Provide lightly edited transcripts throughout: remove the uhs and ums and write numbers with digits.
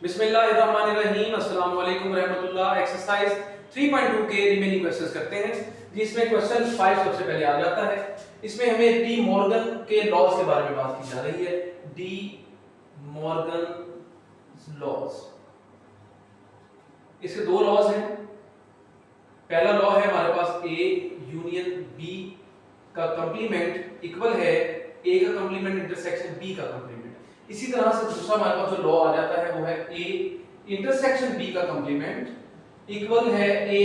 बिस्मिल्लाहिर्रहमानिर्रहीम अस्सलाम वालेकुम रहमतुल्लाह। एक्सरसाइज 3.2 के रिमेनिंग क्वेश्चंस करते हैं, जिसमें क्वेश्चन 5 सबसे पहले आ जाता है। इसमें हमें डी मॉर्गन के लॉज के बारे में बात की जा रही है। डी मॉर्गन लॉज, इसके दो लॉज हैं। पहला लॉ है हमारे पास ए यूनियन बी का कंप्लीमेंट इक्वल है ए का कंप्लीमेंट इंटरसेक्शन बी का कंप्लीमेंट। इसी तरह से दूसरा हमारे पास जो लॉ आ जाता है वो है ए इंटरसेक्शन बी का कंप्लीमेंट इक्वल है A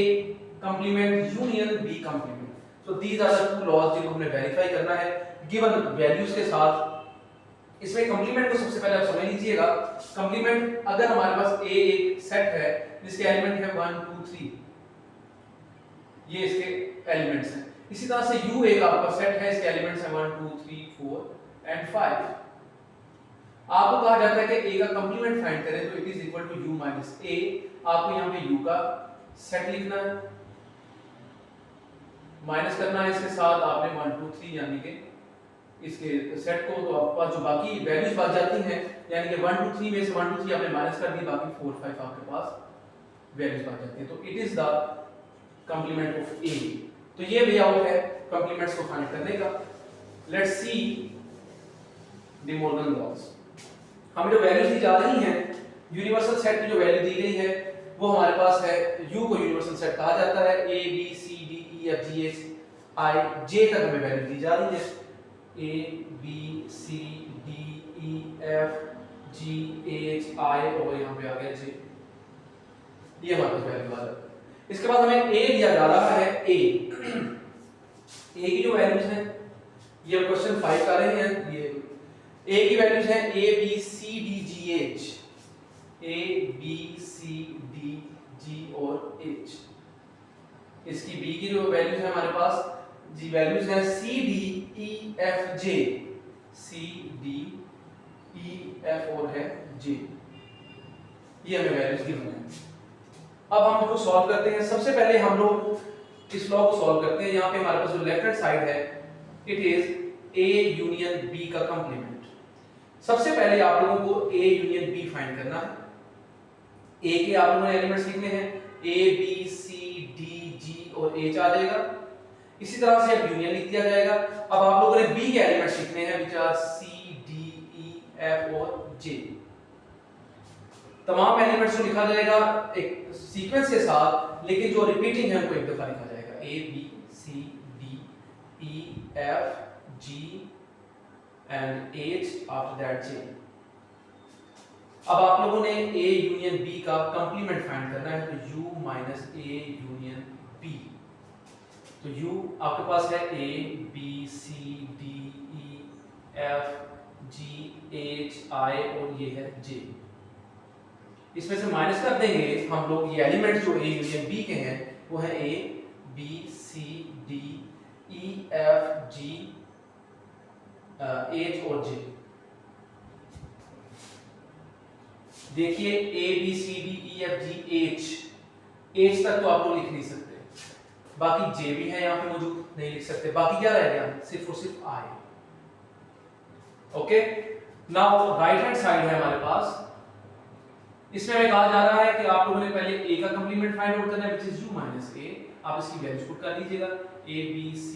complement union B complement. So these are the two laws जिनको हमने वेरीफाई करना है गिवन वैल्यूज के साथ। इसमें कंप्लीमेंट को सबसे पहले आप समझ लीजिएगा। कंप्लीमेंट अगर हमारे पास ए एक सेट है जिसके एलिमेंट है 1 2 3, ये इसके एलिमेंट्स हैं। इसी तरह से U एक आपका सेट है, इसके एलिमेंट्स हैं 1 2 3 4 एंड 5। आपको कहा जाता है कि A का कंप्लीमेंट फाइंड करें तो it is equal to U minus A। आपको यहां पे U का सेट लिखना है, माइनस करना है इसके साथ आपने 1 2 3 यानी कि इसके सेट को, तो आपके पास जो बाकी वैल्यूज बच जाती हैं, यानी कि 1 2 3 में से 1 2 3 आपने माइनस कर दी, बाकी 4 5 आपके पास वैल्यूज बच जाती हैं। तो it is the complement of A. तो ये वे आउट है कंप्लीमेंट्स को फाइंड करने का। Let's see the Morgan laws. हमें जो वैल्यूज दी जा रही हैं, यूनिवर्सल सेट की जो वैल्यू दी गई है वो हमारे पास है, U को यूनिवर्सल सेट कहा जाता है। A B C D E F G H I J तक हमें वैल्यू दी जा रही है। A B C D E F G H I और यहाँ पे आ गया J, ये हमारे पास वैल्यू आ जाती है। इसके बाद हमें A दिया जा रहा है। A की जो वैल्यूज हैं, ये क्वेश्चन 5 का रहे हैं। ये A की वैल्यूज हैं A B C D G H, A B C D G और H। इसकी B की जो वैल्यूज है हमारे पास, जी वैल्यूज है C D E F J, C D E F और है J, ये हमें वैल्यूज गिवन है। अब हम इसको सॉल्व करते हैं। सबसे पहले हम लोग इस लॉ को सॉल्व करते हैं। यहाँ पे हमारे पास जो लेफ्ट हैंड साइड है it is A union B का कंप्लीमेंट। सबसे पहले आप लोगों को A यूनियन B फाइंड करना है। A के आप लोगों ने एलिमेंट्स लिखने हैं, A B C D G और H आ जाएगा। इसी तरह से अब यूनियन लिख दिया जाएगा। अब आप लोगों ने B के एलिमेंट्स लिखने हैं which are C D E F और J। तमाम एलिमेंट्स को लिखा जाएगा एक सीक्वेंस के साथ, लेकिन जो रिपीटिंग है उनको एक दफा लिखा जाएगा। A B C D E F G and H after that J। अब आप लोगों ने A यूनियन B का कंप्लीमेंट फाइंड करना है, तो U minus A union B। तो U आपके पास है A B C D E F G H I और ये है J। इसमें से माइनस कर देंगे हम लोग ये एलिमेंट जो A यूनियन B के हैं वो है A B C D E F G H और J। देखिए A B C D E F G H तक तो आप लोग लिख नहीं सकते, बाकी J भी है यहाँ पे मौजूद, नहीं लिख सकते। बाकी क्या रह गया, सिर्फ और सिर्फ I। Okay, now right hand side है हमारे पास। इसमें हमें कहा जा रहा है कि आप लोगों ने पहले A का कंप्लीमेंट फाइंड आउट करना है which is U minus A। आप इसकी वैल्यूज पुट कर लीजिएगा, A B C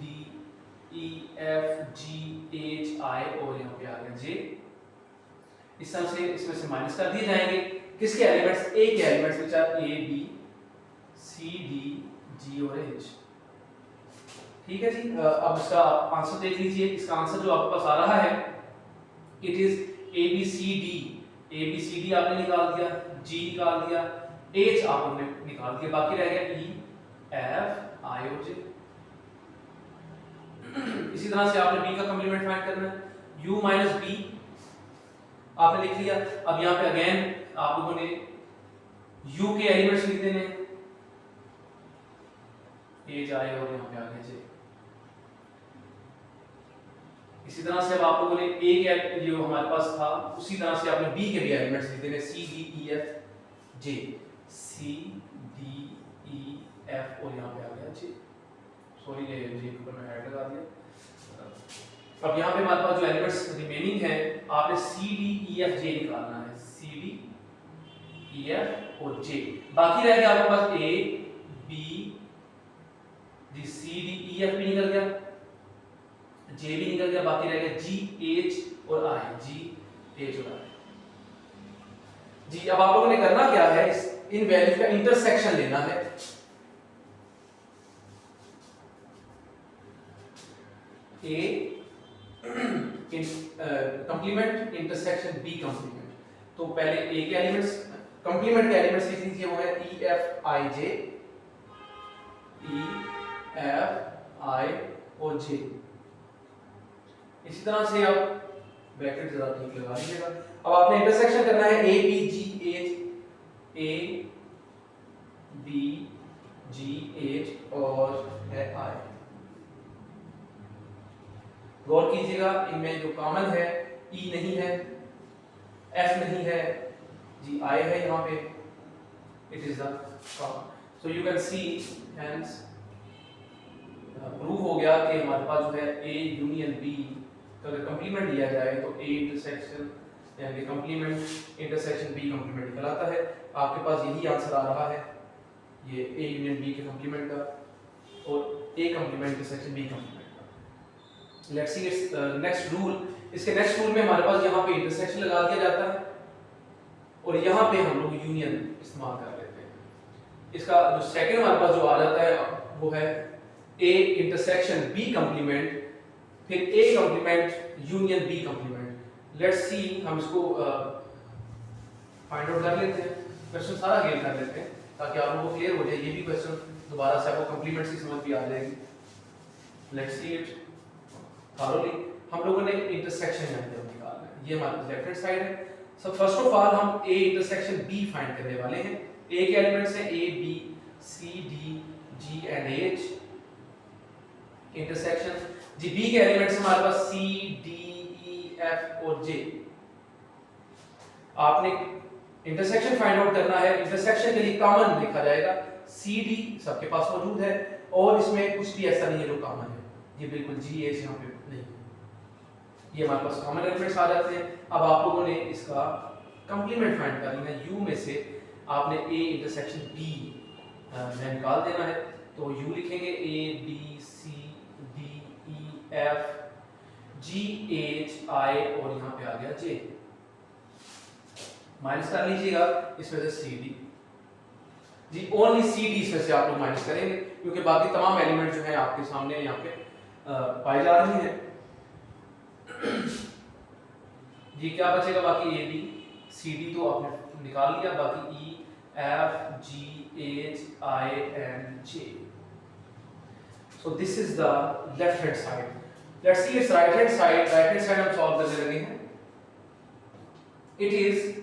D E F G H I और यहाँ पे आ गया J। इस तरह से इसमें से माइनस कर दिए जाएंगे किसके एलिमेंट्स, A के elements which are A B C D G और H। ठीक है जी। अब इसका आंसर देख लीजिए। इसका आंसर जो आपके पास आ रहा है it is A B C D। A B C D आपने निकाल दिया, G निकाल दिया, H आपने निकाल दिया, बाकी रह गया E F I और J। इसी तरह से आपने B का कंप्लीमेंट फाइंड करना है, U माइनस B आपने लिख लिया। अब यहाँ पे अगेन आप लोगों ने U के एलिमेंट्स लिख देने, H I और यहाँ पे आ गया J। इसी तरह से अब आप लोगों ने A के जो हमारे पास था उसी तरह से आपने B के भी एलिमेंट्स लिख देने, C D E F J, C D E F और यहाँ पे आ गया J। सॉरी ये J के ऊपर मैं ऐड लगा दिया। अब यहाँ पे हमारे पास जो एलिमेंट्स रिमेनिंग है, आपने C D E F J निकालना है। C D ई एफ और जे। बाकी रह गया आपके पास A B G C D E F भी निकल गया, जे भी निकल गया, बाकी रह गया जी एच और आई, जी एच और आई। जी अब आप लोगों ने करना क्या है, इन वैल्यूज का इंटरसेक्शन लेना है। A complement intersection B complement. तो पहले ए के एलिमेंट्स कंप्लीमेंट के एलिमेंट्स लिख लीजिए, वो है E F I J, E F I और जे। इसी तरह से आप ब्रैकेट जरा ठीक लगा लीजिएगा। अब आपने इंटरसेक्शन करना है A B G H, A B G H और है आई। गौर कीजिएगा इनमें जो कॉमन है ई नहीं है, एफ नहीं है, जी आई है यहाँ पे, it is the common. So you can see hence prove हो गया कि हमारे पास जो है ए यूनियन बी का अगर कंप्लीमेंट लिया जाए तो ए इंटरसेक्शन यानी कंप्लीमेंट इंटरसेक्शन बी कंप्लीमेंट निकलाता है। आपके पास यही आंसर आ रहा है, ये ए यूनियन बी के कंप्लीमेंट का और A complement intersection B complement का। Let's see it's next rule. इसके नेक्स्ट रूल में हमारे पास यहाँ पे इंटरसेक्शन लगा दिया जाता है और यहाँ पे हम लोग यूनियन इस्तेमाल कर लेते हैं। इसका जो सेकंड हमारे पास जो आ जाता है वो है ए इंटरसेक्शन बी कंप्लीमेंट, फिर A complement union B complement. Let's see, हम इसको फाइंड आउट कर लेते हैं, क्वेश्चन सारा गेन कर लेते हैं ताकि आप लोगों को क्लियर हो जाए। ये भी क्वेश्चन दोबारा से आपको कंप्लीमेंट्स की समझ भी आ जाएगी। Let's see it thoroughly. हम लोगों ने इंटरसेक्शन यहाँ पे निकालना है, ये हमारे लेफ्ट हैंड साइड है। सो फर्स्ट ऑफ ऑल हम ए इंटरसेक्शन बी फाइंड करने वाले हैं। ए के एलिमेंट्स हैं A B C D G and H. Intersection G B के एलिमेंट्स हमारे पास सी डी ई एफ और जे। आपने इंटरसेक्शन फाइंड आउट करना है। इंटरसेक्शन के लिए कॉमन देखा जाएगा, सी डी सबके पास मौजूद है और इसमें कुछ भी ऐसा नहीं है जो कॉमन है, ये बिल्कुल जी एच यहाँ पे नहीं, ये हमारे पास कॉमन एलिमेंट्स आ जाते हैं। अब आप लोगों ने इसका कंप्लीमेंट फाइंड करना है। यू में से आपने ए इंटरसेक्शन बी में निकाल देना है, तो यू लिखेंगे A B C D E F G H I और यहाँ पे आ गया जे। माइनस कर लीजिएगा इसमें से C D G, only C D इसमें से आप लोग माइनस करेंगे क्योंकि बाकी तमाम एलिमेंट जो है आपके सामने यहाँ पे पाई जा रही है। जी क्या बचेगा बाकी ए बी सी डी तो आपने निकाल लिया, बाकी E F G H I and J. So this is the left hand side. Let's see its right hand side. Right hand side हम सॉल्व करने लगे हैं। It is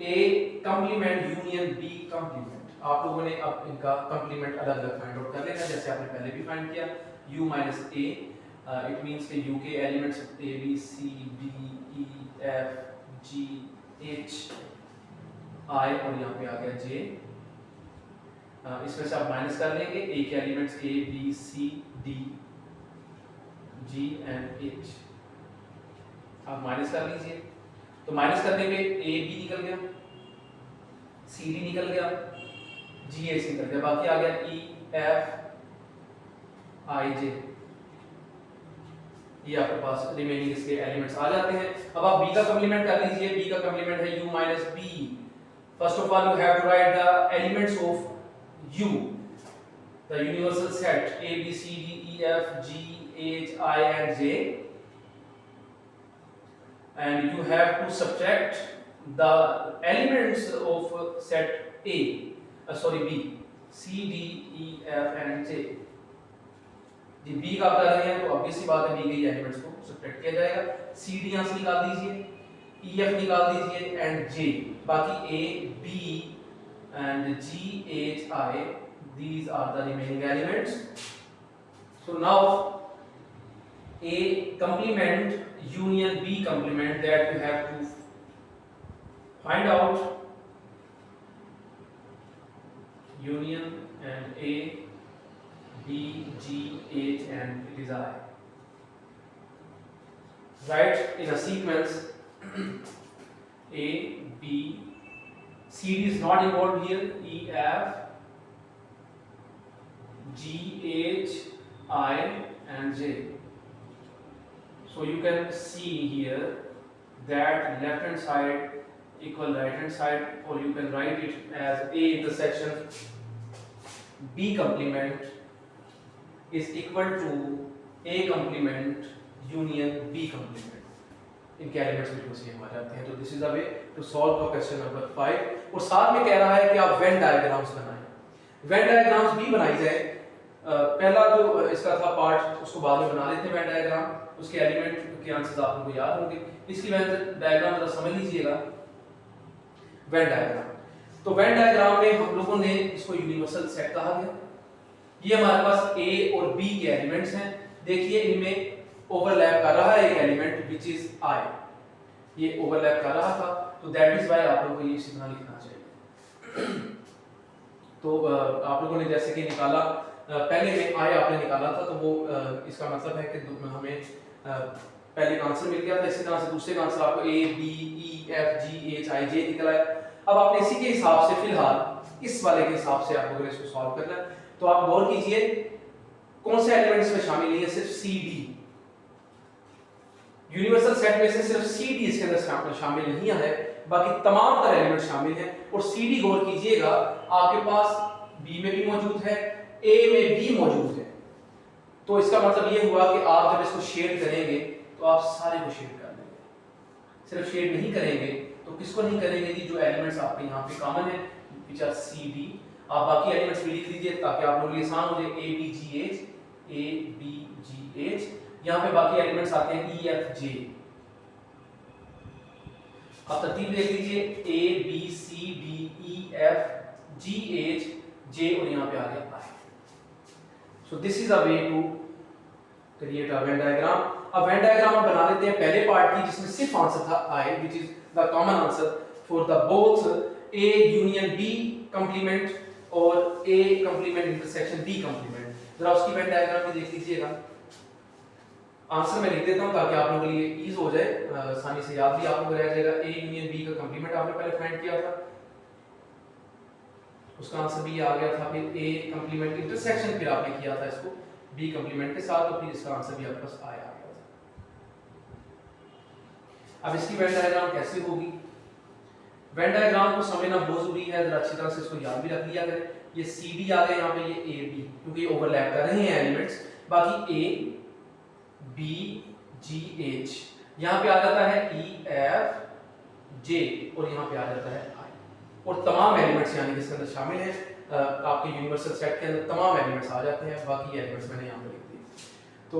A complement union B complement. आप लोगों ने अब इनका complement अलग अलग फाइंड आउट कर लेना है जैसे आपने पहले भी फाइंड किया। u minus A, it means कि u के elements A B C D E F G H I और यहाँ पे आ गया जे। इसमें से आप माइनस कर लेंगे ए के elements A B C D G and H, आप माइनस कर लीजिए। तो माइनस करने पे ए बी निकल गया, सी डी निकल गया, जी एच निकल गया, बाकी आ गया ई एफ आई जे। ये आपके पास रिमेनिंग इसके एलिमेंट्स आ जाते हैं। अब आप बी का कंप्लीमेंट कर लीजिए। बी का कंप्लीमेंट है u minus B. First of all you have to write the elements of u, the universal set a b c d e f g h i and j, and you have to subtract the elements of set a b c d e f and j। G B का आप कर रहे हैं तो obvious सी बात है दी गई elements को सब्ट्रैक्ट किया जाएगा। सी डी यहाँ से निकाल दीजिए, ई एफ निकाल दीजिए एंड जे, बाकी A B and G H I, these are the remaining elements. So now A complement union B complement, that we have to find out union and A B G H and it is I. Write in a sequence A B CD is not involved here. E, F, G, H, I and J. So you can see here that left hand side equal right hand side, or you can write it as A intersection B complement is equal to A complement union B complement. इनके एलिमेंट्स बिल्कुल same आ जाते हैं। तो this is a way to solve the question number 5। और साथ में कह रहा है कि आप वेन डायग्राम्स बनाएं। वेन डायग्राम्स भी बनाई जाए। पहला जो इसका था पार्ट उसको बाद में बना लेते हैं वेन डायग्राम, उसके एलिमेंट के आंसर्स आपको याद होंगे। इसकी वेन डायग्राम जरा समझ लीजिएगा। वेन डायग्राम, तो वेन डायग्राम में हम लोगों ने इसको यूनिवर्सल सेट कहा गया। ये हमारे पास ए और बी के एलिमेंट्स हैं। देखिए इनमें ओवरलैप कर रहा है एक एलिमेंट विच इज आई, ये ओवरलैप कर रहा था, तो दैट इज व्हाई आप लोगों को ये इसी तरह लिखना चाहिए। तो आप लोगों ने जैसे कि निकाला, पहले में आई आपने निकाला था, तो वो इसका मतलब है कि हमें पहले का आंसर मिल गया था। इसी तरह से दूसरे का आंसर आपको A B E F G H I J निकला है। अब आपने इसी के हिसाब से फिलहाल इस वाले के हिसाब से आप लोगों ने इसको सॉल्व करना है। तो आप गौर कीजिए कौन से एलिमेंट्स में शामिल नहीं है, सिर्फ सी डी। यूनिवर्सल सेट में से सिर्फ सी डी इसके अंदर शामिल नहीं है, बाकी तमाम तरह एलिमेंट शामिल हैं। और सी डी गौर कीजिएगा आपके पास बी में भी मौजूद है, ए में भी मौजूद है। तो इसका मतलब ये हुआ कि आप जब इसको शेड करेंगे तो आप सारे को शेड कर लेंगे। सिर्फ शेड नहीं करेंगे तो किसको नहीं करेंगे जी, जो एलिमेंट्स आपके यहाँ पे कॉमन है विच आर सी डी। आप बाकी एलिमेंट्स भी लिख लीजिए ताकि आप लोगों के लिए आसान हो जाए। A B G H, A B G H, यहाँ पे बाकी एलिमेंट्स आते हैं ई एफ जे। आप तरतीब देख लीजिए, A B C D E F G H J, और यहाँ पे आ गया I. So this is a way to create a Venn diagram. अब वेन डायग्राम हम बना लेते हैं पहले पार्ट की, जिसमें सिर्फ आंसर था I, which is the common answer for the both A union B complement और A complement intersection B complement. जरा उसकी वेन डायग्राम भी देख लीजिएगा। आंसर मैं लिख देता हूं ताकि आप लोगों के लिए इजी हो जाए, आसानी से याद भी आप लोगों को रह जाएगा। ए यूनियन बी का कंप्लीमेंट आपने पहले फाइंड किया था, उसका आंसर भी आ गया था। फिर ए कंप्लीमेंट इंटरसेक्शन फिर आपने किया था इसको बी कंप्लीमेंट के साथ, तो फिर इसका आंसर भी आपके पास आया गया था। अब इसकी वेन डायग्राम कैसे होगी? वेन डायग्राम को समझना बहुत जरूरी है, जरा अच्छी तरह से इसको याद भी रख लिया करें। ये सी डी आ गया यहाँ पे, ये ए बी, क्योंकि ये ओवरलैप कर रहे हैं एलिमेंट्स। बाकी ए बी जी एच, यहाँ पे आ जाता है ई एफ जे, और यहाँ पे आ जाता है आई। और तमाम एलिमेंट्स यानी कि इसके अंदर शामिल हैं। आपके यूनिवर्सल सेट के अंदर तमाम एलिमेंट्स आ जाते हैं। बाकी एलिमेंट्स मैंने यहाँ पे लिख दिए। तो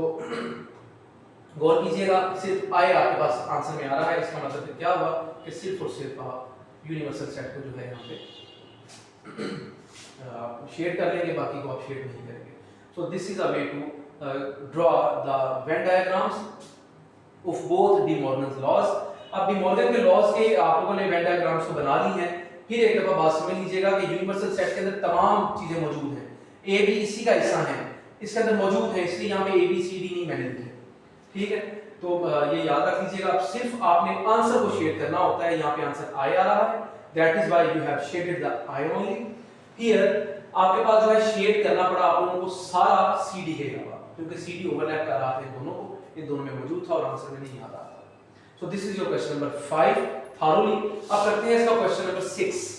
गौर कीजिएगा, सिर्फ आई आपके पास आंसर में आ रहा है। इसका मतलब फिर क्या हुआ कि सिर्फ और सिर्फ आप यूनिवर्सल सेट को जो है यहाँ पे आप शेड कर लेंगे, बाकी को आप शेड नहीं करेंगे। So this is a way to draw the Venn diagrams of both De Morgan's laws। अब De Morgan के लॉज के आप लोगों ने Venn diagrams को बना ली हैं। फिर एक दफा बात समझ लीजिएगा कि यूनिवर्सल सेट के अंदर तमाम चीजें मौजूद हैं। ए बी इसी का हिस्सा है, इसके अंदर मौजूद है, इसलिए यहाँ पे ए बी सी डी नहीं मैंने लिखे, ठीक है। तो ये याद रख लीजिएगा। अब सिर्फ आपने आंसर को शेड करना होता है। यहाँ पे आंसर आई आ रहा है, that is why you have shaded the I only here. आपके पास जो है शेड करना पड़ा आप लोगों को सारा सी डी के अलावा, क्योंकि सी डी ओवरलैप कर रहा था इन दोनों को, इन दोनों में मौजूद था और आंसर में नहीं आ रहा था। सो this is your question number 5 thoroughly. अब करते हैं इसका क्वेश्चन नंबर 6।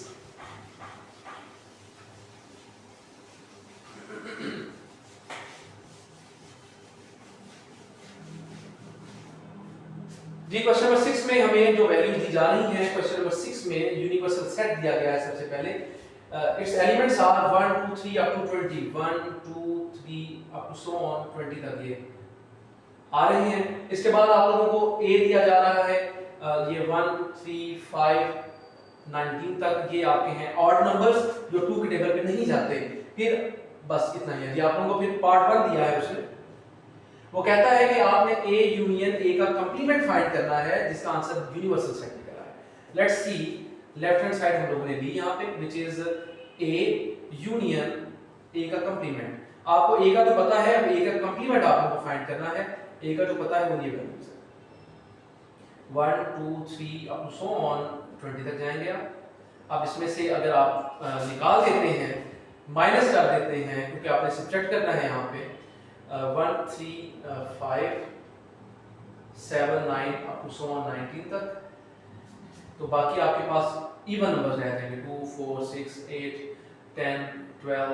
जी क्वेश्चन नंबर 6 में हमें जो वैल्यूज दी जा रही हैं, क्वेश्चन नंबर 6 में यूनिवर्सल सेट दिया गया है। सबसे पहले its elements are 1 2 3 up to 20, 1 2 3 up to so on 20 तक ये आ रहे हैं। इसके बाद आप लोगों को ए दिया जा रहा है, ये 1 3 5 19 तक ये आपके हैं ऑड नंबर्स जो 2 के टेबल पे नहीं जाते। फिर बस इतना ही है जी। आप लोगों को फिर पार्ट 1 दिया है उसने, वो कहता है कि आपने ए यूनियन ए का कंप्लीमेंट फाइंड करना है जिसका आंसर यूनिवर्सल सेट निकला है। Let's C, left hand side हम लोगों ने ली यहाँ पे which is A union A का कंप्लीमेंट। आपको ए का तो पता है, अब ए का कंप्लीमेंट आप लोगों को फाइंड करना है। ए का जो पता है वो ये वैल्यूज है 1 2 3 अप टू सो ऑन 20 तक जाएंगे आप। अब इसमें से अगर आप निकाल देते हैं, माइनस कर देते हैं, क्योंकि आपने सब्ट्रैक्ट करना है यहाँ पे 1 3 5 7 9 अप टू 19 तक, तो बाकी आपके पास इवन नंबर्स रह जाएंगे 2 4 6 8 10 12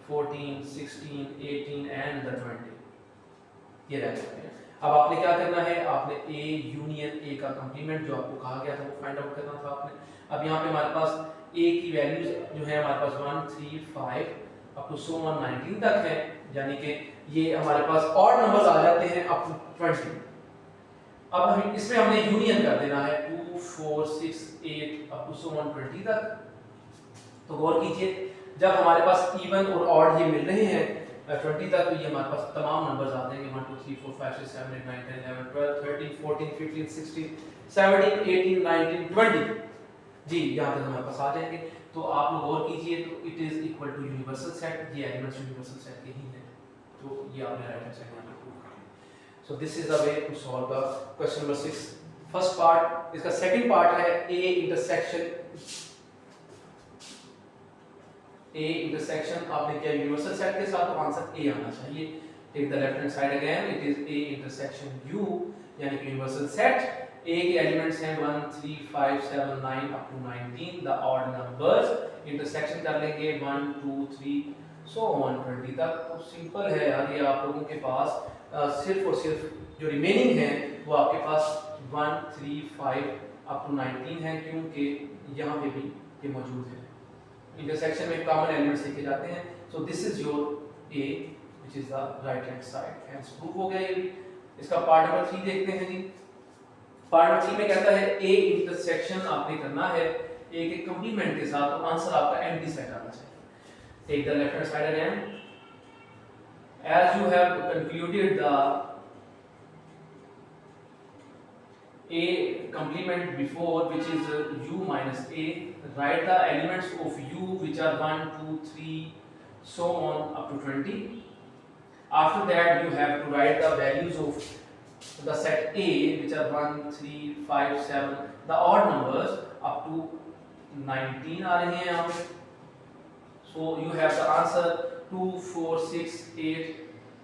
14 16 18 एंड द 20, ये रह जाते हैं। अब आपने क्या करना है, आपने ए यूनियन ए का कंप्लीमेंट जो आपको कहा गया था वो फाइंड आउट करना था आपने। अब यहाँ पे हमारे पास ए की वैल्यूज जो है हमारे पास 1 3 5 अप टू 19 तक है, यानी कि ये हमारे पास ऑड नंबर्स आ जाते हैं अप टू 20। अब हम इसमें हमने यूनियन कर देना है 2 4 6 8 अप टू 20 तक। तो गौर कीजिए, जब हमारे पास इवन और ऑड ये मिल रहे हैं 20 तक, तो ये हमारे पास तमाम नंबर्स आ जाएंगे 1 2 3 4 5 6 7 8 9 10 11 12 13 14 15 16 17 18 19 20, जी यहाँ तक हमारे पास आ जाएंगे। तो आप लोग गौर कीजिए, तो it is equal to universal set, ये एलिमेंट्स यूनिवर्सल सेट के ही हैं, तो ये आपने राइट हैंड साइड में प्रूव कर दिया। So this is the way to solve the question number 6 first part. इसका सेकंड पार्ट है ए इंटरसेक्शन आपने किया यूनिवर्सल सेट के साथ, तो आंसर ए आना चाहिए। Take the left hand side again, it is A intersection U, यानी कि यूनिवर्सल सेट। ए के एलिमेंट्स हैं 1 3 5 7 9 up to 19, the odd numbers intersection कर लेंगे 1 2 3 सो 120 तक। तो सिंपल है यार, ये आप लोगों के पास सिर्फ और सिर्फ जो रिमेनिंग है वो आपके पास 1 3 5 अप टू 19 है, क्योंकि यहाँ पे भी ये मौजूद है। इंटरसेक्शन में कॉमन एलिमेंट्स लिखे जाते हैं। So this is your A which is the right hand side, hence prove हो गया ये भी। इसका पार्ट नंबर 3 देखते हैं जी। पार्ट नंबर 3 में कहता है ए इंटरसेक्शन आपने करना है ए के कंप्लीमेंट के साथ, तो आंसर आपका एम्प्टी सेट आना चाहिए। Take the left hand side again, as you have concluded the a complement before, which is u minus a, write the elements of u which are 1 2 3 so on up to 20. After that you have to write the values of the set a which are 1 3 5 7, the odd numbers up to 19 आ रहे हैं यहाँ पे। so you have the answer 2 4 6 8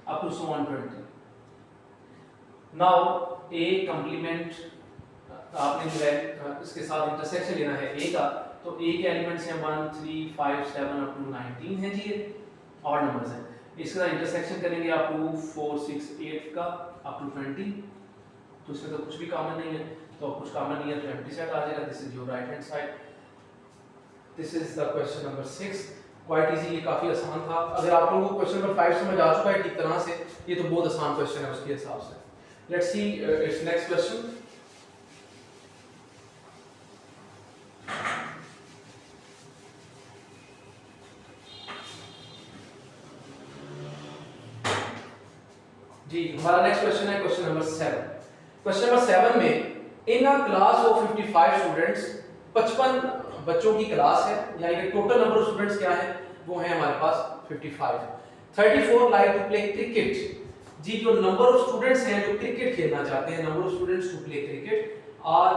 up to 20. now a complement आपने जो है इसके साथ intersection लेना है a का, तो a के एलिमेंट्स हैं 1 3 5 7 अप टू 19 है जी, ये ऑड नंबर्स हैं। इसका इंटरसेक्शन करेंगे आप 2 4 6 8 का अप टू 20, तो इसमें तो कुछ भी कॉमन नहीं है, तो कुछ कॉमन नहीं है तो एम्प्टी सेट आ जाएगा। This is your right hand side. This is the question number 6, quite easy, ये काफी आसान था। अगर आप लोगों को क्वेश्चन नंबर 5 समझ आ चुका है ठीक तरह से, ये तो बहुत आसान क्वेश्चन है उसके हिसाब से। Let's see it's next question. जी हमारा नेक्स्ट क्वेश्चन है क्वेश्चन नंबर 7। क्वेश्चन नंबर 7 में in a class of 55 students, 55 बच्चों की क्लास है, यानी कि टोटल नंबर ऑफ स्टूडेंट्स क्या है, वो है हमारे पास 55। 34 लाइक टू प्ले क्रिकेट। जी जो नंबर ऑफ स्टूडेंट्स हैं जो क्रिकेट खेलना चाहते हैं, number of students to play cricket are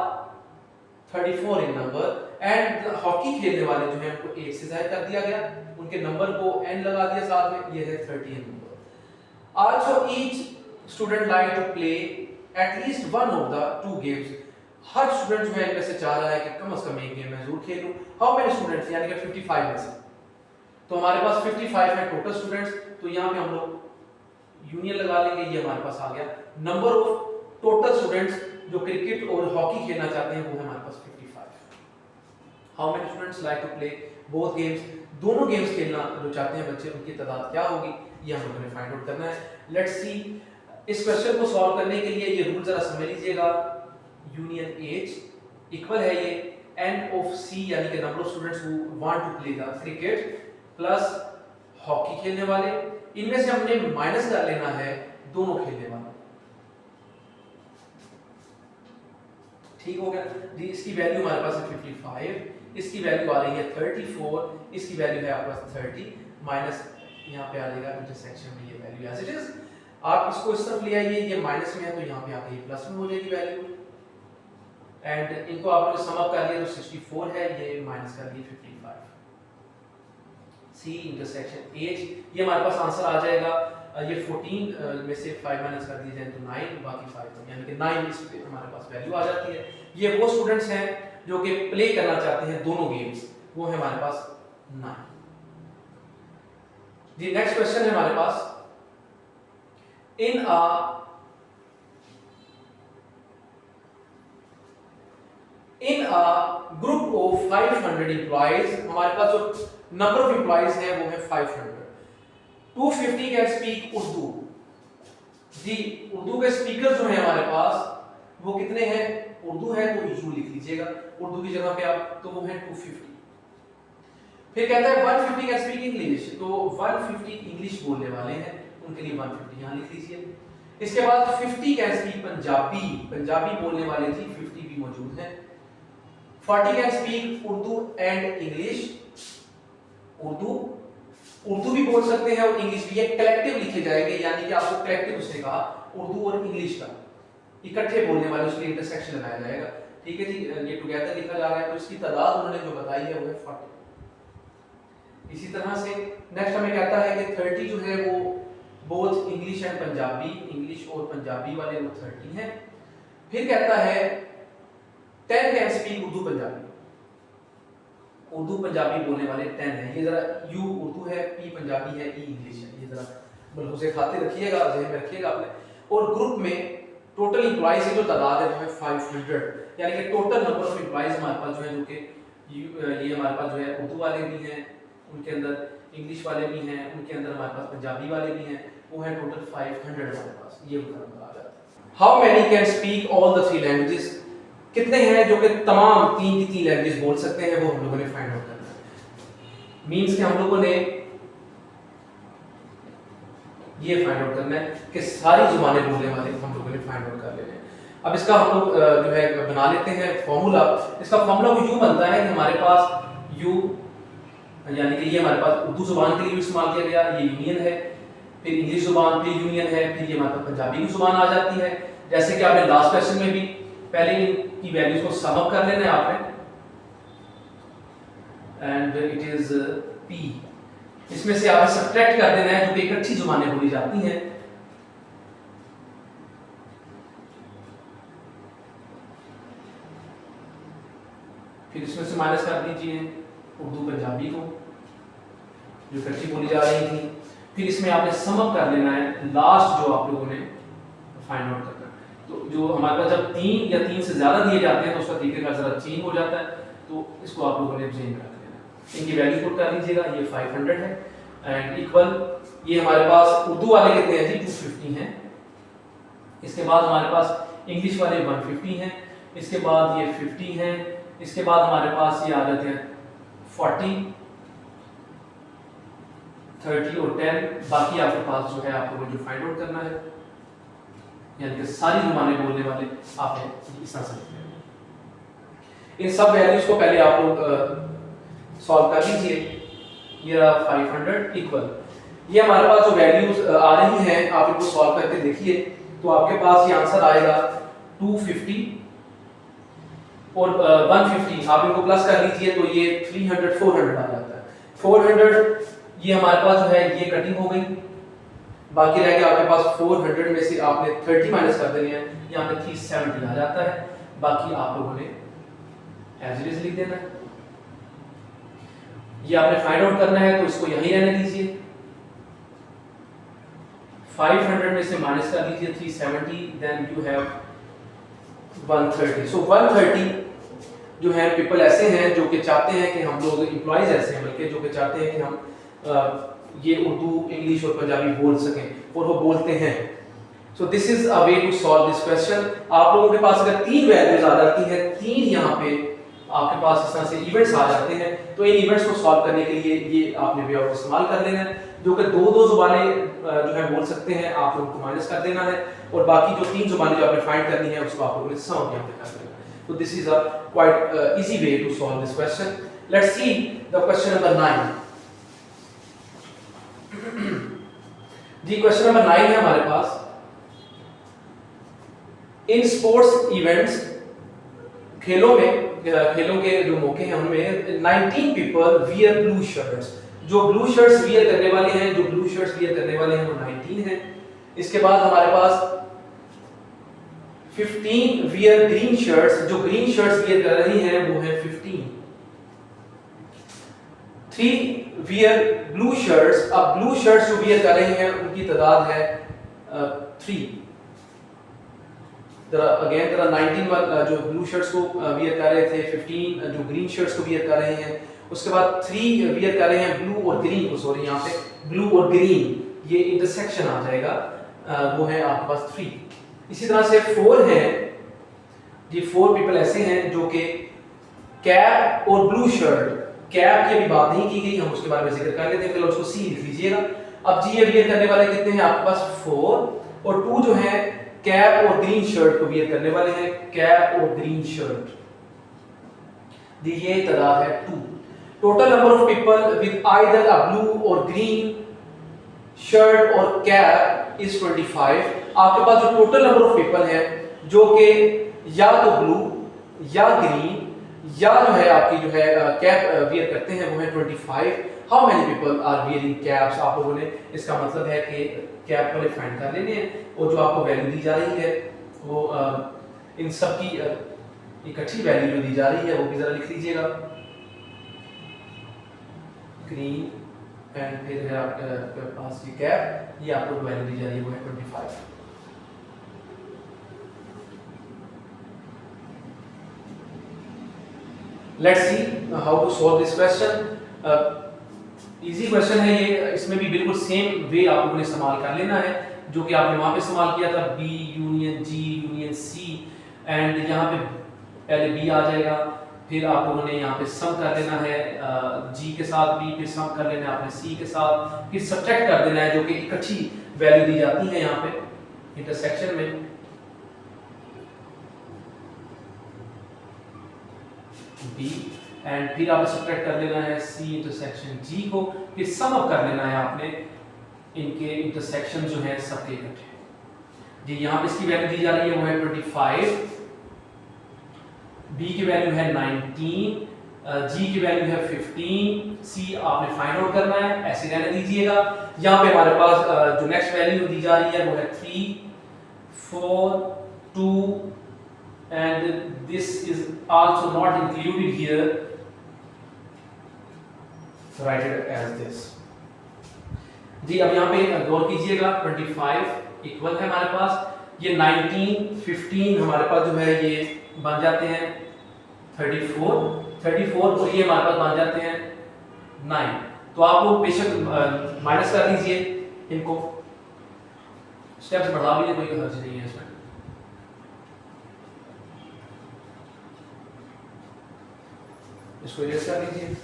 34 in number, and hockey खेलने वाले जो हैं उनको 1 से जाहिर कर दिया गया, उनके नंबर को n लगा दिया साथ में, ये है 30 इन number. Also each student like to play at least one of the two games. Her student जो है इनमें से चाह रहा है कि कम से कम एक गेम मैं जरूर खेलूं। How many students, यानी कि 55 में से, तो हमारे पास 55 है टोटल स्टूडेंट्स, तो यहाँ पे हम लोग यूनियन लगा लेंगे, ये हमारे पास आ गया नंबर ऑफ टोटल स्टूडेंट्स जो क्रिकेट और हॉकी खेलना चाहते हैं, वो है हमारे पास 55। How many students like to play both games, दोनों गेम्स खेलना जो चाहते हैं बच्चे, उनकी तादाद क्या होगी, ये हम लोगों ने फाइंड आउट करना है। लेट्स सी, इस क्वेश्चन को सॉल्व करने के लिए ये रूल जरा समझ लीजिएगा। यूनियन एज इक्वल है ये n ऑफ c, यानी कि number of students who want to play the cricket, plus hockey खेलने वाले, इनमें से हमने माइनस कर लेना है दोनों खेलने वाले। ठीक हो गया जी। इसकी वैल्यू हमारे पास है 55, इसकी वैल्यू आ रही है 34, इसकी वैल्यू है आपके पास 30, माइनस यहाँ पे आ जाएगा इंटरसेक्शन में ये वैल्यू एज इट इज। आप इसको इस तरफ ले आइए, ये माइनस में है तो यहाँ पे आके ये प्लस में हो जाएगी वैल्यू एंड इनको आप लोग सम अप कर लिया तो 64 है, ये माइनस कर दिए 55। सी इंटरसेक्शन एज, ये हमारे पास आंसर आ जाएगा। ये 14 में से 5 माइनस कर दिए जाए तो 9, बाकी 5, यानी कि 9 इस पे हमारे पास वैल्यू आ जाती है। ये वो स्टूडेंट्स हैं जो कि प्ले करना चाहते हैं दोनों गेम्स, वो है हमारे पास 9। जी नेक्स्ट क्वेश्चन है हमारे पास, इन अ ग्रुप ऑफ 500 एम्प्लॉइज, हमारे पास जो नंबर ऑफ एम्प्लॉइज है वो है 500। 250 कैन स्पीक उर्दू। जी उर्दू के स्पीकर जो है हमारे पास वो कितने हैं? उर्दू है तो यू लिख लीजिएगा उर्दू की जगह पे आप, तो वो है 250। फिर कहता है 150 कैन स्पीक इंग्लिश, तो 150 इंग्लिश बोलने वाले हैं, उनके लिए 150 यहां लिख लीजिए। इसके बाद 50 कैन स्पीक पंजाबी, पंजाबी बोलने वाले जी 50 भी मौजूद हैं। 40 can speak Urdu and English, Urdu भी बोल सकते हैं और इंग्लिश भी, ये कलेक्टिव लिखे जाएंगे, यानी कि आपको कलेक्टिव उसने कहा उर्दू और इंग्लिश का इकट्ठे बोलने वाले, उसके इंटरसेक्शन लगाया जाएगा। ठीक है जी, ये टुगेदर लिखा जा रहा है, तो इसकी तादाद उन्होंने जो बताई है वो है 40। इसी तरह से नेक्स्ट हमें कहता है कि 30 जो है वो both English and Punjabi, English और पंजाबी वाले वो 30 हैं। फिर कहता है 10 कैन स्पीक उर्दू पंजाबी, उर्दू पंजाबी बोलने वाले 10 हैं। ये जरा यू उर्दू है, पी पंजाबी है, ई इंग्लिश है, ये जरा मलहूज़े खाते रखिएगा, ज़हन में रखिएगा आपने। और ग्रुप में टोटल एम्प्लॉइज की जो तादाद है वो है 500, यानी कि टोटल नंबर ऑफ एम्प्लॉइज हमारे पास जो है, जो कि ये हमारे पास जो है उर्दू वाले भी हैं, उनके अंदर इंग्लिश वाले भी हैं, उनके अंदर हमारे पास पंजाबी वाले भी हैं, वो है टोटल 500 हमारे पास, ये उनका नंबर आ जाता है। How many can speak all the 3 languages, कितने हैं जो कि तमाम 3 की 3 लैंग्वेज बोल सकते हैं, वो हम लोगों ने फाइंड आउट करना है। मींस कि हम लोगों ने ये फाइंड आउट करना है कि सारी जुबानें बोलने वाले हम लोगों ने फाइंड आउट कर लेने हैं। अब इसका हम लोग जो है बना लेते हैं फॉर्मूला। इसका फॉर्मूला वो यूं बनता है कि हमारे पास यू, यानी कि ये हमारे पास उर्दू जुबान के लिए इस्तेमाल किया गया, ये यूनियन है, फिर इंग्लिश जुबान पे यूनियन है, फिर ये हमारे पास पंजाबी की जुबान आ जाती है। जैसे कि आपने लास्ट क्वेश्चन में भी पहले की वैल्यूज को सम अप कर लेना है आपने, एंड इट इज पी, इसमें से आपने सब्ट्रैक्ट कर देना है जो कि इकट्ठी जुबानें बोली जाती हैं। फिर इसमें से माइनस कर दीजिए उर्दू पंजाबी को जो इकट्ठी बोली जा रही थी। फिर इसमें आपने सम अप कर लेना है लास्ट जो आप लोगों ने फाइंड आउट करना है। तो जो हमारे पास जब 3 या 3 से ज्यादा दिए जाते हैं तो उसका तरीका जरा चेंज हो जाता है, तो इसको आप लोगों ने चेंज कर लेना है। इनकी वैल्यू पुट कर लीजिएगा, ये 500 है एंड इक्वल, ये हमारे पास उर्दू वाले कितने हैं जी 250 हैं। इसके बाद हमारे पास इंग्लिश वाले 150 हैं, इसके बाद ये 50 हैं, इसके बाद हमारे पास ये आ जाते हैं 40, 30 और 10। बाकी आपके पास जो है आप लोगों को जो फाइंड आउट करना है, यानी कि सारी जुबानें बोलने वाले आपने इस तरह से लिखना है। इन सब वैल्यूज को पहले आप लोग सॉल्व कर लीजिए। ये रहा 500 इक्वल, ये हमारे पास जो वैल्यूज आ रही हैं आप इनको सॉल्व करके देखिए, तो आपके पास ये आंसर आएगा 250 और 150, आप इनको प्लस कर लीजिए तो ये 300 400 आ जाता है। 400 ये हमारे पास जो है ये कटिंग हो गई, बाकी रह गया आपके पास 400 में से आपने 30 माइनस कर देने हैं, यहाँ पे 370 आ जाता है। बाकी आप लोगों ने एज इट इज लिख देना है। ये आपने फाइंड आउट करना है तो इसको यहीं रहने दीजिए। 500 में से माइनस कर लीजिए 370, देन यू हैव 130। सो 130 जो है पीपल ऐसे हैं जो कि चाहते हैं कि हम लोग एम्प्लॉइज ऐसे हैं बल्कि जो कि चाहते हैं कि हम ये उर्दू इंग्लिश और पंजाबी बोल सकें, और वो बोलते हैं। So this is a way to solve this question. आप लोगों के पास अगर 3 वैल्यूज आ जाती हैं, 3 यहाँ पे आपके पास इस तरह से इवेंट्स आ जाते हैं, तो इन इवेंट्स को सॉल्व करने के लिए ये आपने वे ऑफ इस्तेमाल कर लेना है, जो कि 2-2 जुबानें जो है बोल सकते हैं, आप लोगों को माइनस कर देना है, और बाकी जो 3 जुबानें जो आपने फाइंड करनी है उसको आप लोगों ने सम यहाँ पे कर देना है। So this is a quite easy way to solve this question. Let's see the question number 9. जी क्वेश्चन नंबर 9 है हमारे पास। In sports events, खेलों के जो मौके हैं उनमें 19 पीपल वियर ब्लू शर्ट्स, जो ब्लू शर्ट्स वियर करने वाले हैं, वो 19 हैं। इसके बाद हमारे पास 15 वियर ग्रीन शर्ट्स, जो ग्रीन शर्ट्स वियर कर रही हैं वो है 15। 3 वियर ब्लू शर्ट्स, अब ब्लू शर्ट्स जो वियर कर रही हैं उनकी तादाद है 3। अगेन तरह 19 जो ब्लू शर्ट्स को वियर कर रहे थे, 15 जो ग्रीन शर्ट्स को वियर कर रहे हैं, उसके बाद 3 वियर कर रहे हैं ब्लू और ग्रीन को, सॉरी यहाँ पे ब्लू और ग्रीन ये इंटरसेक्शन आ जाएगा, वो है आपके पास 3। इसी तरह से 4 हैं, ये 4 पीपल ऐसे हैं जो कि कैप और ब्लू शर्ट, कैप की अभी बात नहीं की गई, हम उसके बारे में जिक्र कर लेते हैं, फिर उसको सी लिख लीजिएगा। अब जी ये वियर करने वाले कितने हैं आपके पास 4, और 2 जो है कैप और ग्रीन शर्ट को वियर करने वाले हैं, कैप और ग्रीन शर्ट, ये तादाद है 2। Total number of people with either a blue और ग्रीन शर्ट और कैप इज 25। आपके पास जो टोटल नंबर ऑफ पीपल है जो कि या तो ब्लू या ग्रीन या जो है आपकी जो है कैप वियर करते हैं वो है 25। How many people are wearing caps, आप लोगों ने इसका मतलब है कि कैप वाले फाइंड कर लेने हैं, और जो आपको वैल्यू दी जा रही है वो इन सब की इकट्ठी वैल्यू जो दी जा रही है वो भी जरा लिख लीजिएगा। ग्रीन एंड फिर है आपके पास ये कैप, ये आपको वैल्यू दी जा रही है वो है 25। Let's see how to solve this question. Easy question है ये, इसमें भी बिल्कुल सेम वे आप लोगों ने इस्तेमाल कर लेना है जो कि आपने वहां पे इस्तेमाल किया था, B union G union C, and यहाँ पे पहले B आ जाएगा, फिर आप लोगों ने यहाँ पे सम कर लेना है G के साथ B, फिर सम कर लेना है आपने C के साथ, फिर सब्ट्रैक्ट कर देना है जो कि इकट्ठी वैल्यू दी जाती है यहाँ पे इंटरसेक्शन में। B एंड फिर आपने सब्ट्रैक्ट कर लेना है C इंटरसेक्शन G को, फिर सम अप कर लेना है आपने इनके इंटरसेक्शन जो है सबके इकट्ठे। जी यहाँ पे इसकी वैल्यू दी जा रही है वो है 25, B की वैल्यू है 19, G की वैल्यू है 15, C आपने फाइंड आउट करना है, ऐसे रहने दीजिएगा। यहाँ पे हमारे पास जो नेक्स्ट वैल्यू दी जा रही है वो है 3, 4, 2 and this is also not included here, write it as this। जी अब यहाँ पे गौर कीजिएगा, 25 इक्वल है हमारे पास, ये 19, 15 हमारे पास जो है ये बन जाते हैं 34 और ये हमारे पास बन जाते हैं 9। तो आप लोग बेशक माइनस कर दीजिए, इनको स्टेप्स बढ़ा लीजिए, कोई हर्ज नहीं है इसमें। इसको इरेज कर दीजिए।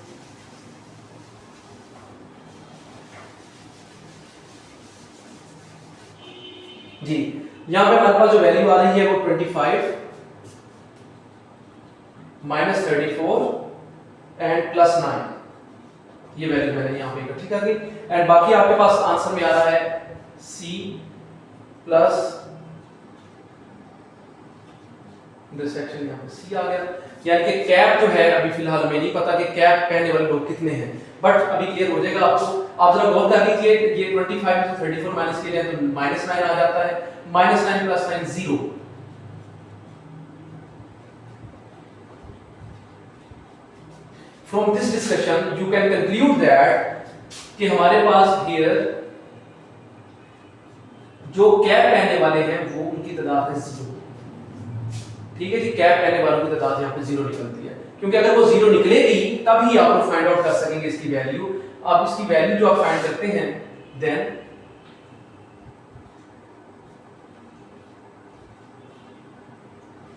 जी यहां पे हमारे पास जो वैल्यू आ रही है वो 25 माइनस 34 एंड प्लस 9, ये वैल्यू मैंने यहां पे इकट्ठी कर दी, एंड बाकी आपके पास आंसर में आ रहा है C प्लस इंटरसेक्शन, यहां पे C आ गया। यानी कि कैप जो है अभी फिलहाल हमें नहीं पता कि कैप पहनने वाले लोग कितने हैं, बट अभी क्लियर हो जाएगा आपको। आप जरा गौर कर लीजिए, ये 25 से 34 माइनस किया जाए तो -9 आ जाता है, -9 plus 9 0। From this discussion you can conclude that कि हमारे पास हियर जो कैप पहनने वाले हैं वो उनकी तादाद है 0। ठीक है जी, कैप पहनने वालों की तादाद यहाँ पे 0 निकलती है, क्योंकि अगर वो 0 निकलेगी तभी आप लोग फाइंड आउट कर सकेंगे इसकी वैल्यू। अब इसकी वैल्यू जो आप फाइंड करते हैं, देन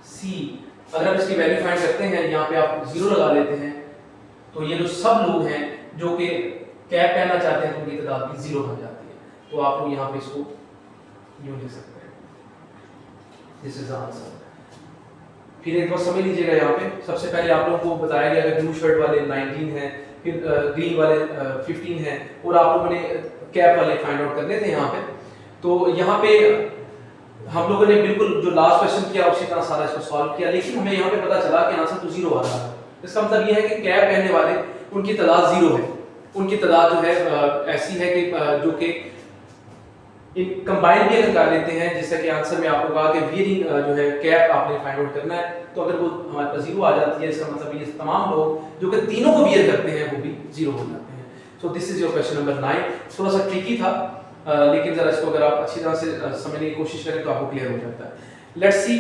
C, अगर आप इसकी वैल्यू फाइंड करते हैं, यहाँ पे आप 0 लगा लेते हैं, तो ये जो सब लोग हैं जो कि कैप पहनना चाहते हैं उनकी तादाद भी 0 बन जाती है। तो आप लोग यहाँ पे इसको यूं लिख सकते हैं, दिस इज आंसर। फिर एक बार समझ लीजिएगा, यहाँ पे सबसे पहले आप लोगों को बताया गया कि ब्लू शर्ट वाले 19 हैं, फिर ग्रीन वाले 15 हैं, और आप लोगों ने कैप वाले फाइंड आउट करने थे यहाँ पे। तो यहाँ पे हम लोगों ने बिल्कुल जो लास्ट क्वेश्चन किया उसी तरह सारा इसको सॉल्व किया, लेकिन हमें यहाँ पे पता चला कि आंसर तो 0 आ रहा है। इसका मतलब ये है कि कैप पहनने वाले उनकी तादाद 0 है, उनकी तादाद जो है ऐसी है कि जो कि इन कंबाइन भी अगर कर लेते हैं, जैसा कि आंसर में आपको कहा कि वियरिंग जो है कैप आपने फाइंड आउट करना है, तो अगर वो हमारे पास 0 आ जाती है, इसका मतलब ये तमाम लोग जो कि तीनों को वियर करते हैं वो भी 0 हो जाते हैं। So this is your question number 9। थोड़ा सा ट्रिकी था, लेकिन जरा इसको अगर आप अच्छी तरह से समझने की कोशिश करें तो आपको क्लियर हो जाता है। Let's see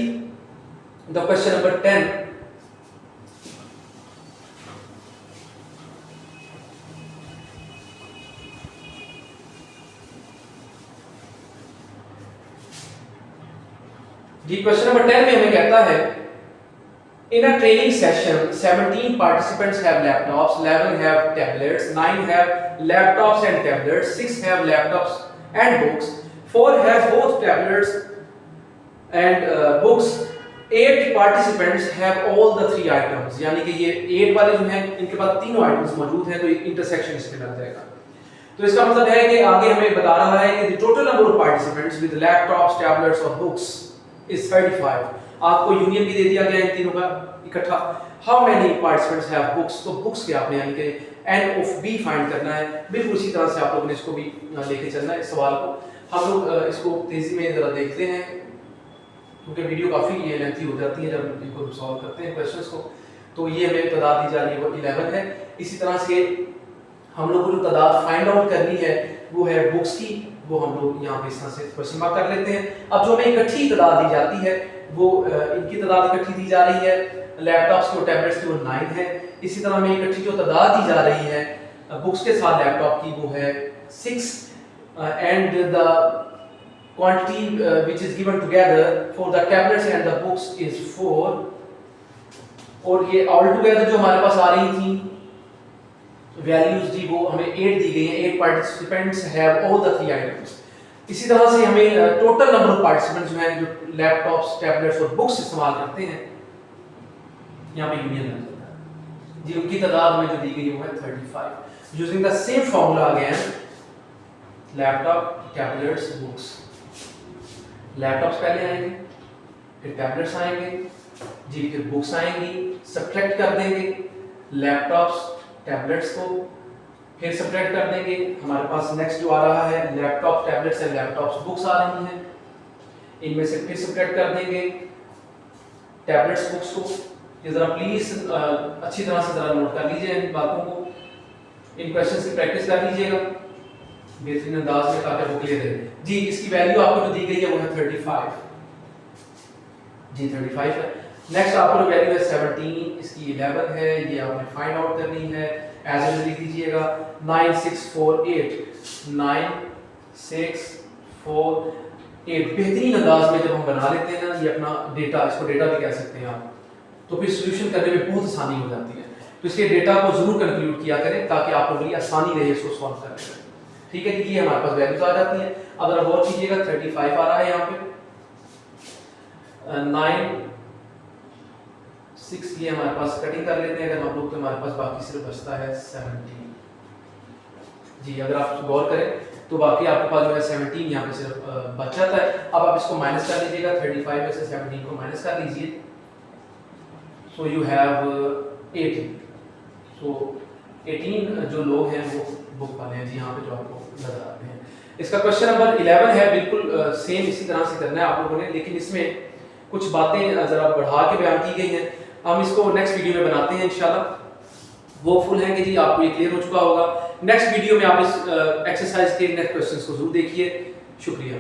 the question number 10। जी क्वेश्चन नंबर 10 में हमें कहता है in a training session 17 participants have laptops, 11 have tablets, 9 have laptops and tablets, 6 have laptops and books, 4 have both tablets and books, 8 participants have all the 3 items। यानी कि ये 8 वाले जो हैं इनके पास तीनों आइटम्स मौजूद हैं, तो इंटरसेक्शन इसमें लग जाएगा। तो इसका मतलब है कि आगे हमें बता रहा है कि the total number of participants with laptops, tablets और books is 35। आपको यूनियन भी दे दिया गया इन तीनों का इकट्ठा। How many participants have books, तो बुक्स के आपने यानी कि एन ऑफ बी फाइंड करना है। बिल्कुल इसी तरह से आप लोगों ने इसको भी लेके चलना है इस सवाल को। हम लोग इसको तेजी में जरा देखते हैं क्योंकि वीडियो काफ़ी ये लेंथी हो जाती है जब इनको सॉल्व करते हैं क्वेश्चंस को। तो ये हमें तादाद दी जा रही है वो 11 है। इसी तरह से हम लोग को जो तादाद फाइंड आउट करनी है वो है बुक्स की, वो हम लोग यहाँ पे इस तरह से क्वेश्चन मार्क कर लेते हैं। अब जो हमें इकट्ठी तादाद दी जाती है वो इनकी तादाद इकट्ठी दी जा रही है, लैपटॉप्स की और टैबलेट्स की वो 9 है। इसी तरह हमें इकट्ठी जो तादाद दी जा रही है बुक्स के साथ लैपटॉप की वो है 6 and the quantity which is given together for the tablets and the books is 4। और ये ऑल टुगेदर जो हमारे पास आ रही थी वैल्यूज जी वो हमें 8 दी गई हैं। 8 participants have all the 3 items. इसी तरह से हमें टोटल नंबर ऑफ पार्टिसिपेंट्स जो हैं जो लैपटॉप्स, टैबलेट्स और बुक्स इस्तेमाल करते हैं, यहाँ पे यूनियन लग जाता है जी। उनकी तादाद हमें जो दी गई वो है 35। Using the same formula again, laptop, tablets, books. Laptops पहले आएंगे, फिर टैबलेट्स आएंगे जी, फिर बुक्स आएंगी। सब्ट्रैक्ट कर देंगे लैपटॉप्स, टैबलेट्स को, फिर सब्ट्रैक्ट कर देंगे। हमारे पास नेक्स्ट जो आ रहा है laptop, tablets and laptops, books आ रही हैं। इनमें से फिर सब्ट्रैक्ट कर देंगे टैबलेट्स, बुक्स को। ये जरा प्लीज अच्छी तरह से जरा नोट कर लीजिए इन बातों को, इन क्वेश्चंस की प्रैक्टिस कर लीजिएगा बेहतरीन अंदाज में ताकि वो क्लियर रहे जी। इसकी वैल्यू आपको जो दी गई है वो है 35 जी, 35 है। नेक्स्ट आपको जो वैल्यू है 17, इसकी 11 है, ये आपने फाइंड आउट करनी है। एज इट लिख दीजिएगा 9 6 4 8 9 6 4 8। बेहतरीन अंदाज में जब हम बना लेते हैं ना ये अपना डेटा, इसको डेटा भी कह सकते हैं आप, तो फिर सॉल्यूशन करने में बहुत आसानी हो जाती है। तो इसके डेटा को जरूर कंक्लूड किया करें ताकि आप लोगों के लिए आसानी रहे इसको सॉल्व करने में। ठीक है जी, ये हमारे पास वैल्यूज आ जाती हैं। अब अगर गौर कीजिएगा 35 आ रहा है यहाँ पे, 9 6 ये हमारे पास कटिंग कर लेते हैं अगर हम लोग, तो हमारे पास बाकी सिर्फ बचता है 17 जी। अगर आप गौर करें तो बाकी आपके पास जो है 17 यहाँ पे सिर्फ बच जाता है। अब आप इसको माइनस कर लीजिएगा, 35 में से 17 को माइनस कर लीजिए, सो यू हैव 18। सो 18 जो लोग हैं वो बुक वाले हैं जी, यहाँ पे जो आपको नजर आते हैं। इसका क्वेश्चन नंबर 11 है, बिल्कुल सेम इसी तरह से करना है आप लोगों ने, लेकिन इसमें कुछ बातें जरा बढ़ा के बयान की गई हैं। हम इसको नेक्स्ट वीडियो में बनाते हैं इंशाल्लाह। वो फुल है कि जी आपको ये क्लियर हो चुका होगा। नेक्स्ट वीडियो में आप इस एक्सरसाइज के नेक्स्ट क्वेश्चंस को जरूर देखिए। शुक्रिया।